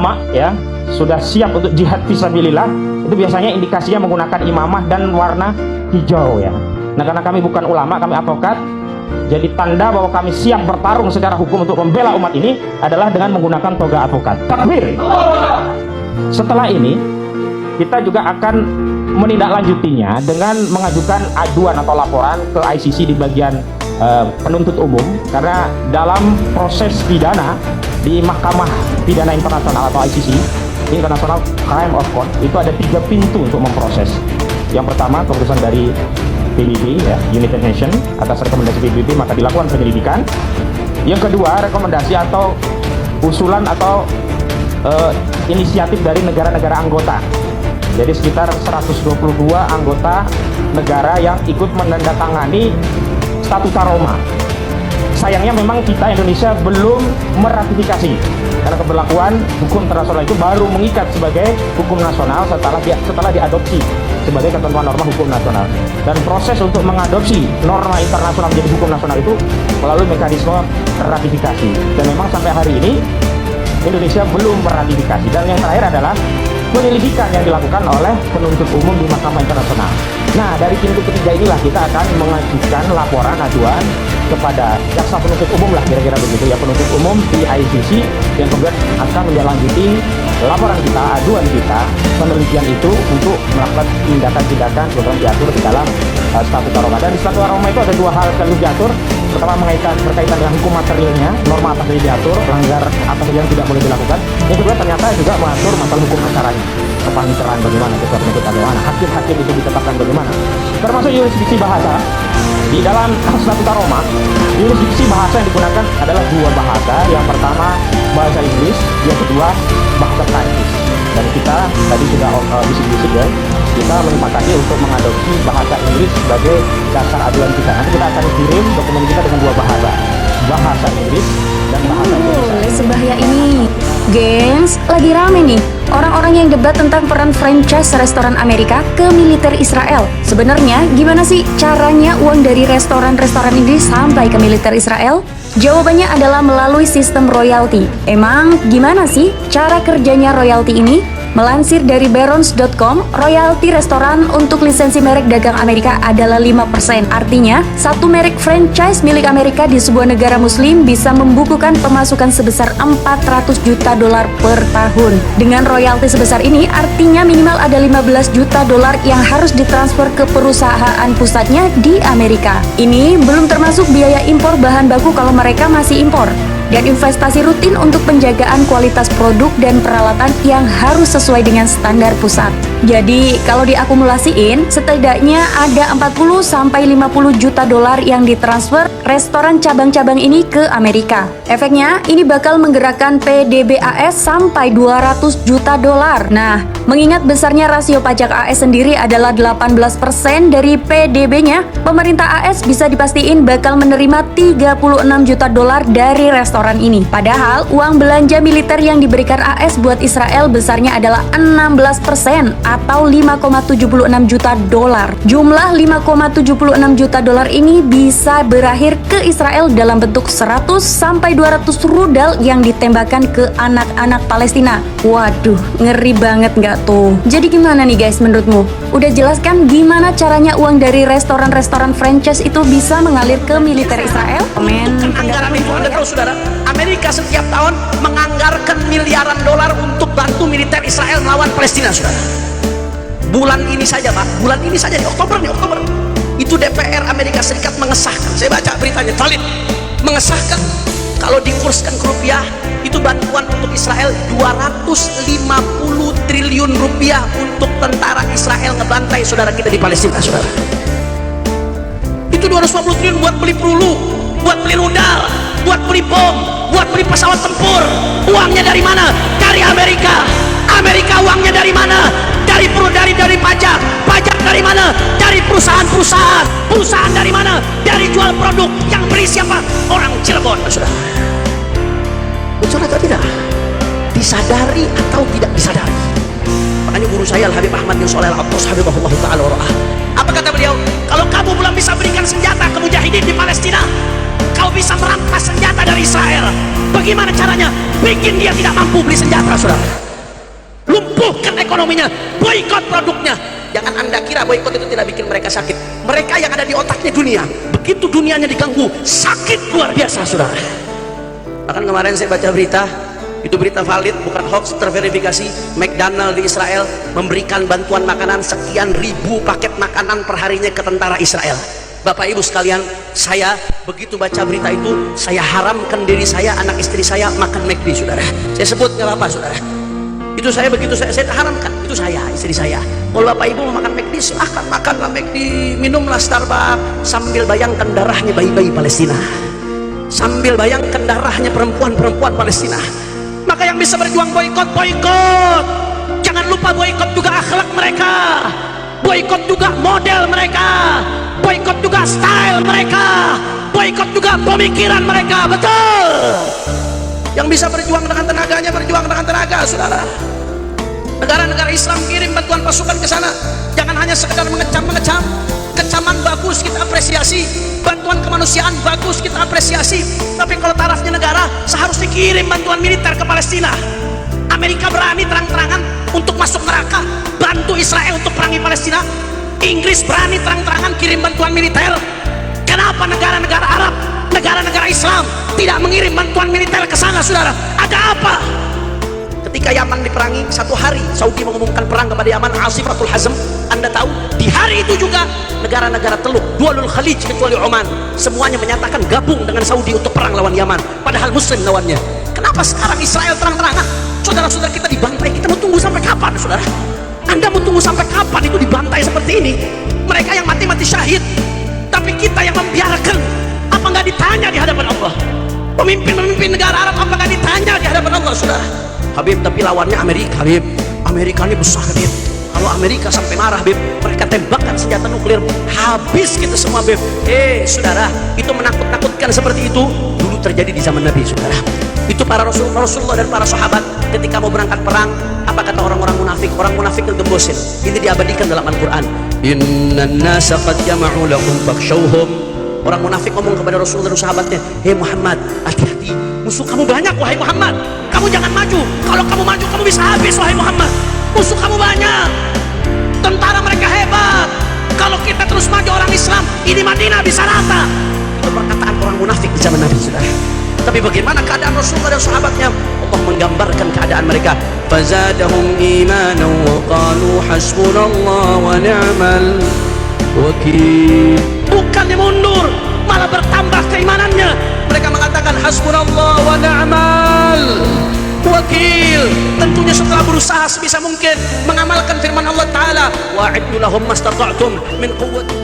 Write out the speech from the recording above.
ulama ya sudah siap untuk jihad fisabilillah, itu biasanya indikasinya menggunakan imamah dan warna hijau ya. Nah, karena kami bukan ulama, kami advokat, jadi tanda bahwa kami siap bertarung secara hukum untuk membela umat ini adalah dengan menggunakan toga advokat. Takbir. Setelah ini kita juga akan menindaklanjutinya dengan mengajukan aduan atau laporan ke ICC di bagian penuntut umum, karena dalam proses pidana di Mahkamah Pidana Internasional atau ICC, International Crime of Court, itu ada 3 pintu untuk memproses. Yang pertama, keputusan dari PBB ya, United Nations, atas rekomendasi PBB maka dilakukan penyelidikan. Yang kedua, rekomendasi atau usulan atau inisiatif dari negara-negara anggota. Jadi sekitar 122 anggota negara yang ikut menandatangani Statuta Roma. Sayangnya memang kita Indonesia belum meratifikasi, karena keberlakuan hukum internasional itu baru mengikat sebagai hukum nasional setelah diadopsi sebagai ketentuan norma hukum nasional. Dan proses untuk mengadopsi norma internasional menjadi hukum nasional itu melalui mekanisme ratifikasi. Dan memang sampai hari ini Indonesia belum meratifikasi. Dan yang terakhir adalah penyelidikan yang dilakukan oleh penuntut umum di Mahkamah Internasional. Nah, dari pintu ketiga inilah kita akan mengajukan laporan aduan kepada jaksa penuntut umum lah, kira-kira begitu ya, penuntut umum di ICC, yang kemudian akan menindaklanjuti laporan kita, aduan kita, penelitian itu untuk melakukan tindakan-tindakan yang diatur di dalam Statuta Roma. Dan di Statuta Roma itu ada 2 hal sekaligus diatur. Pertama, berkaitan dengan hukum materialnya, norma apa saja diatur, pelanggar apa saja yang tidak boleh dilakukan. Yang kedua, ternyata juga mengatur masalah hukum acaranya, kepaniteraan bagaimana, ketua penuntut bagaimana, hakim-hakim itu ditetapkan bagaimana, termasuk yurisdiksi bahasa. Di dalam Statuta Roma, yurisdiksi bahasa yang digunakan adalah 2 bahasa. Yang pertama bahasa Inggris, yang kedua bahasa Prancis. Dan kita tadi sudah bisik-bisik ya, kita menyepakati untuk mengadopsi bahasa Inggris sebagai dasar aduan kita. Nanti kita akan kirim dokumen kita dengan 2 bahasa, bahasa Inggris dan bahasa Indonesia. Sebahaya ini, gengs, lagi rame nih orang-orang yang debat tentang peran franchise restoran Amerika ke militer Israel. Sebenarnya gimana sih caranya uang dari restoran-restoran ini sampai ke militer Israel? Jawabannya adalah melalui sistem royalti. Emang gimana sih cara kerjanya royalti ini? Melansir dari barons.com, royalti restoran untuk lisensi merek dagang Amerika adalah 5%. Artinya, satu merek franchise milik Amerika di sebuah negara muslim bisa membukukan pemasukan sebesar $400 juta per tahun. Dengan royalti sebesar ini, artinya minimal ada $15 juta yang harus ditransfer ke perusahaan pusatnya di Amerika. Ini belum termasuk biaya impor bahan baku kalau mereka masih impor, dan investasi rutin untuk penjagaan kualitas produk dan peralatan yang harus sesuai dengan standar pusat. Jadi, kalau diakumulasiin, setidaknya ada $40-50 juta yang ditransfer restoran cabang-cabang ini ke Amerika. Efeknya, ini bakal menggerakkan PDB AS sampai $200 juta. Nah, mengingat besarnya rasio pajak AS sendiri adalah 18% dari PDB-nya, pemerintah AS bisa dipastiin bakal menerima $36 juta dari restoran ini. Padahal, uang belanja militer yang diberikan AS buat Israel besarnya adalah 16% atau $5,76 juta. Jumlah $5,76 juta ini bisa berakhir ke Israel dalam bentuk 100-200 rudal yang ditembakkan ke anak-anak Palestina. Waduh, ngeri banget nggak tuh? Jadi gimana nih guys menurutmu? Udah jelas kan gimana caranya uang dari restoran-restoran franchise itu bisa mengalir ke militer Israel? Anggaran itu Anda tahu saudara, Amerika setiap tahun menganggarkan miliaran dolar untuk bantu militer Israel melawan Palestina saudara. Bulan ini saja Pak, bulan ini saja di Oktober itu DPR Amerika Serikat mengesahkan, saya baca beritanya valid, mengesahkan kalau dikurskan ke rupiah itu bantuan untuk Israel 250 triliun rupiah untuk tentara Israel ngebantai saudara kita di Palestina saudara. Itu 250 triliun buat beli peluru, buat beli rudal, buat beli bom, buat beli pesawat tempur. Uangnya dari mana? Dari Amerika. Amerika uangnya dari mana? Dari pajak. Pajak dari mana? Dari perusahaan-perusahaan. Perusahaan dari mana? Dari jual produk. Yang beli siapa? Orang Cirebon saudara. Betul atau tidak? Disadari atau tidak disadari? Makanya guru saya Al-Habib Ahmad bin Shalih Al-Attas Habibullah Ta'ala wara'ah, apa kata beliau? Kalau kamu belum bisa berikan senjata ke mujahidin di Palestina, kau Kau bisa merampas senjata dari Israel. Bagaimana caranya? Bikin dia tidak mampu beli senjata, saudara. Lumpuhkan ekonominya, boikot produknya. Jangan Anda kira boikot itu tidak bikin mereka sakit. Mereka yang ada di otaknya dunia, begitu dunianya diganggu, sakit luar biasa, saudara. Bahkan kemarin saya baca berita, itu berita valid, bukan hoax, terverifikasi. McDonald di Israel memberikan bantuan makanan sekian ribu paket makanan perharinya ke tentara Israel. Bapak ibu sekalian, saya begitu baca berita itu, saya haramkan diri saya, anak istri saya makan McD, saudara. Saya sebut nggak apa-apa, saudara. Itu saya begitu saya haramkan, itu saya, istri saya. Kalau bapak ibu mau makan McD, silahkan makanlah McD, minumlah Starbucks, sambil bayangkan darahnya bayi-bayi Palestina, sambil bayangkan darahnya perempuan-perempuan Palestina. Maka yang bisa berjuang boikot, boikot. Jangan lupa boikot juga akhlak mereka, boikot juga model mereka, boikot juga style mereka, boikot juga pemikiran mereka. Betul. Yang bisa berjuang dengan tenaganya, berjuang dengan tenaga, saudara. Negara-negara Islam kirim bantuan pasukan ke sana. Jangan hanya sekedar mengecam. Kecaman bagus, kita apresiasi. Bantuan kemanusiaan bagus, kita apresiasi. Tapi kalau tarafnya negara, seharusnya kirim bantuan militer ke Palestina. Amerika berani terang-terangan untuk masuk neraka, bantu Israel untuk perangi Palestina. Inggris berani terang-terangan kirim bantuan militer. Kenapa negara-negara Arab, negara-negara Islam tidak mengirim bantuan militer ke sana, saudara? Ada apa? Ketika Yaman diperangi, satu hari Saudi mengumumkan perang kepada Yaman, Asifatul Hazm. Anda tahu, di hari itu juga negara-negara Teluk, Dualul Khalij kecuali Oman, semuanya menyatakan gabung dengan Saudi untuk perang lawan Yaman, padahal Muslim lawannya. Kenapa sekarang Israel terang-terangan? Saudara-saudara kita dibantai, kita mau tunggu sampai kapan, saudara? Anda mau tunggu sampai kapan itu dibantai seperti ini? Mereka yang mati-mati syahid, tapi kita yang membiarkan. Apa nggak ditanya di hadapan Allah? Pemimpin-pemimpin negara Arab apa nggak ditanya di hadapan Allah, saudara? Habib, tapi lawannya Amerika, Habib. Amerika ini besar, Habib. Kalau Amerika sampai marah, Habib, mereka tembakkan senjata nuklir, habis kita semua, Habib. Saudara, itu menakut-nakutkan seperti itu dulu terjadi di zaman Nabi, saudara. Itu para Rasulullah dan para sahabat ketika mau berangkat perang, apa kata orang-orang munafik? Orang munafik kegembosin. Ini diabadikan dalam Al-Quran. Innan nasa qad jama'u lakum fakhshawhum. Orang munafik ngomong kepada Rasulullah dan sahabatnya, "Hei Muhammad, hati-hati, musuh kamu banyak, wahai Muhammad. Kamu jangan maju. Kalau kamu maju, kamu bisa habis, wahai Muhammad. Musuh kamu banyak. Tentara mereka hebat. Kalau kita terus maju orang Islam, ini Madinah bisa rata." Itu perkataan orang munafik di zaman Nabi, saudara. Tapi bagaimana keadaan Rasulullah dan sahabatnya? Allah menggambarkan keadaan mereka. Fazadahum imanan wa qalu hasbunallah wa ni'mal wakil. Bukannya mundur, malah bertambah keimanannya. Mereka mengatakan hasbunallah wa ni'mal wakil. Tentunya setelah berusaha sebisa mungkin mengamalkan firman Allah Ta'ala, wa'iddu lahum mastata'tum min quwwati